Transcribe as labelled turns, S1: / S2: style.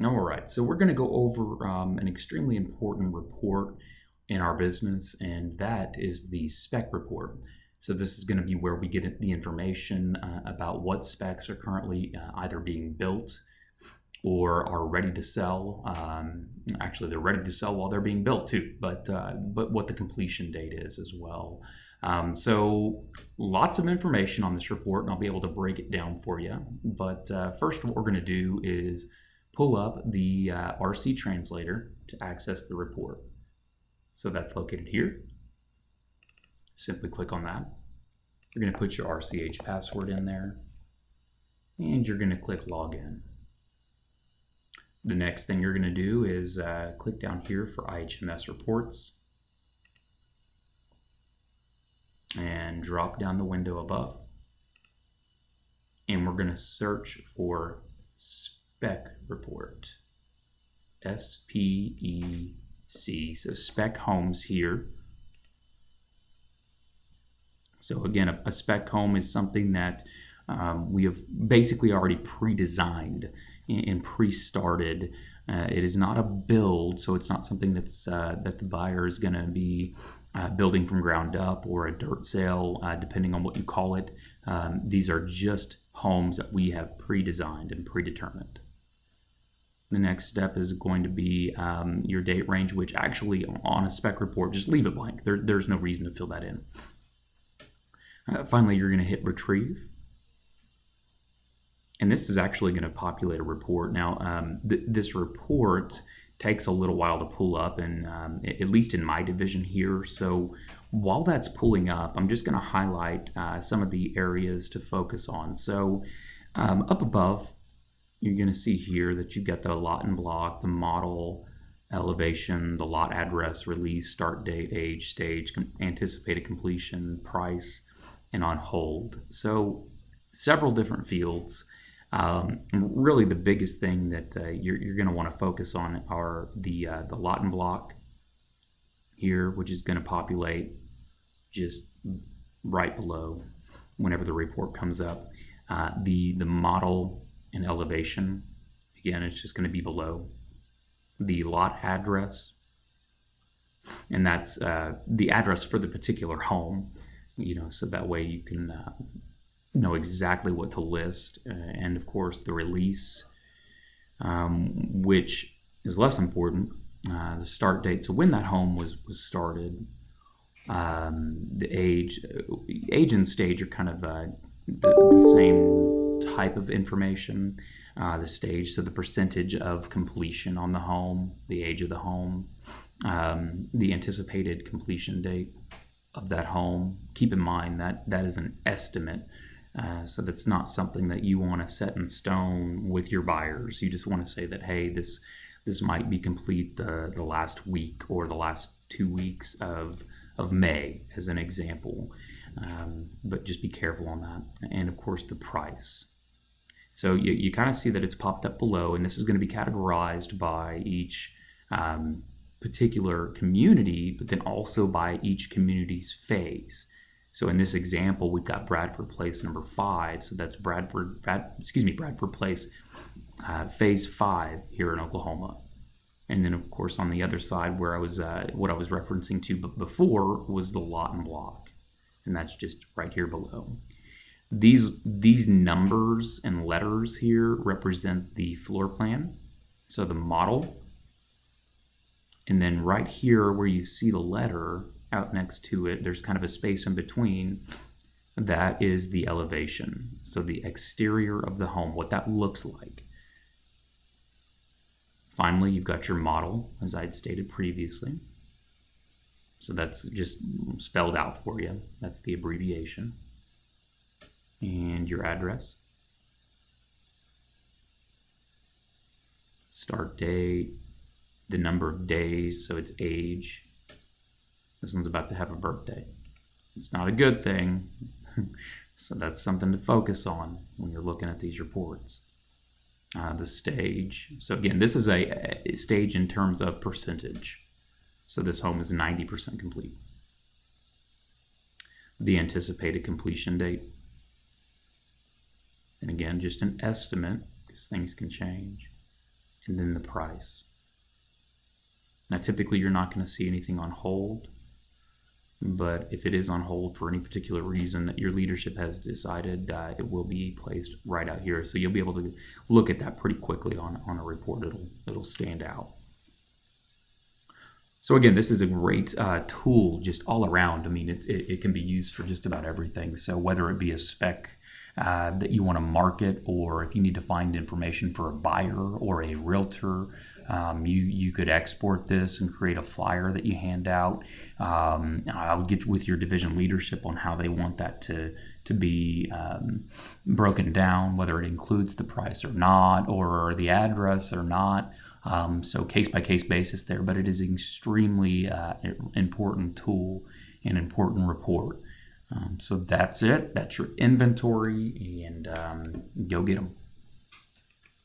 S1: All right, so we're going to go over an extremely important report in our business, and that is the spec report. So this is going to be where we get the information about what specs are currently either being built or are ready to sell. Actually, they're ready to sell while they're being built too, but what the completion date is as well. So lots of information on this report, and I'll be able to break it down for you. But first, what we're going to do is pull up the RC translator to access the report. So that's located here. Simply click on that. You're going to put your RCH password in there, and you're going to click login. The next thing you're going to do is click down here for IHMS reports and drop down the window above. And we're going to search for Spec Report. SPEC. So spec homes here. So again, a spec home is something that we have basically already pre-designed and pre-started. It is not a build, so it's not something that's that the buyer is going to be building from ground up or a dirt sale, depending on what you call it. These are just homes that we have pre-designed and predetermined. The next step is going to be your date range, which actually on a spec report, just leave it blank. There's no reason to fill that in. Finally, you're going to hit retrieve. And this is actually going to populate a report. Now, this report takes a little while to pull up, and at least in my division here. So while that's pulling up, I'm just going to highlight some of the areas to focus on. So up above, you're going to see here that you've got the lot and block, the model, elevation, the lot address, release, start date, age, stage, anticipated completion, price, and on hold. So several different fields. Really the biggest thing that you're going to want to focus on are the lot and block here, which is going to populate just right below whenever the report comes up. The model and elevation, again, it's just going to be below. The lot address, and that's the address for the particular home, so that way you can know exactly what to list. And of course the release, which is less important, the start date, so when that home was started. The age and stage are kind of the same type of information. The stage, so the percentage of completion on the home, the age of the home, the anticipated completion date of that home. Keep in mind that that is an estimate, so that's not something that you want to set in stone with your buyers. You just want to say that, hey, this might be complete the last week or the last 2 weeks of May, as an example. But just be careful on that. And of course the price. So you kind of see that it's popped up below, and this is going to be categorized by each particular community, but then also by each community's phase. So in this example, we've got Bradford Place number 5. So that's Bradford Place phase 5 here in Oklahoma. And then of course on the other side, where I was what I was referencing to before was the lot and block, and that's just right here below. These numbers and letters here represent the floor plan, so the model. And then right here where you see the letter out next to it, there's kind of a space in between. That is the elevation, so the exterior of the home, what that looks like. Finally, you've got your model, as I'd stated previously. So that's just spelled out for you. That's the abbreviation. And your address. Start date, the number of days, so it's age. This one's about to have a birthday. It's not a good thing, so that's something to focus on when you're looking at these reports. The stage, so again, this is a stage in terms of percentage. So this home is 90% complete. The anticipated completion date. And again, just an estimate, because things can change. and then the price. Now, typically you're not going to see anything on hold, but if it is on hold for any particular reason that your leadership has decided, it will be placed right out here. So you'll be able to look at that pretty quickly on a report. It'll stand out. So again, this is a great tool just all around. I mean, it can be used for just about everything. So whether it be a spec that you want to market, or if you need to find information for a buyer or a realtor, you could export this and create a flyer that you hand out. I'll get with your division leadership on how they want that to be broken down, whether it includes the price or not, or the address or not. So case-by-case basis there, but it is an extremely important tool and important report. So that's it. That's your inventory, and go get them.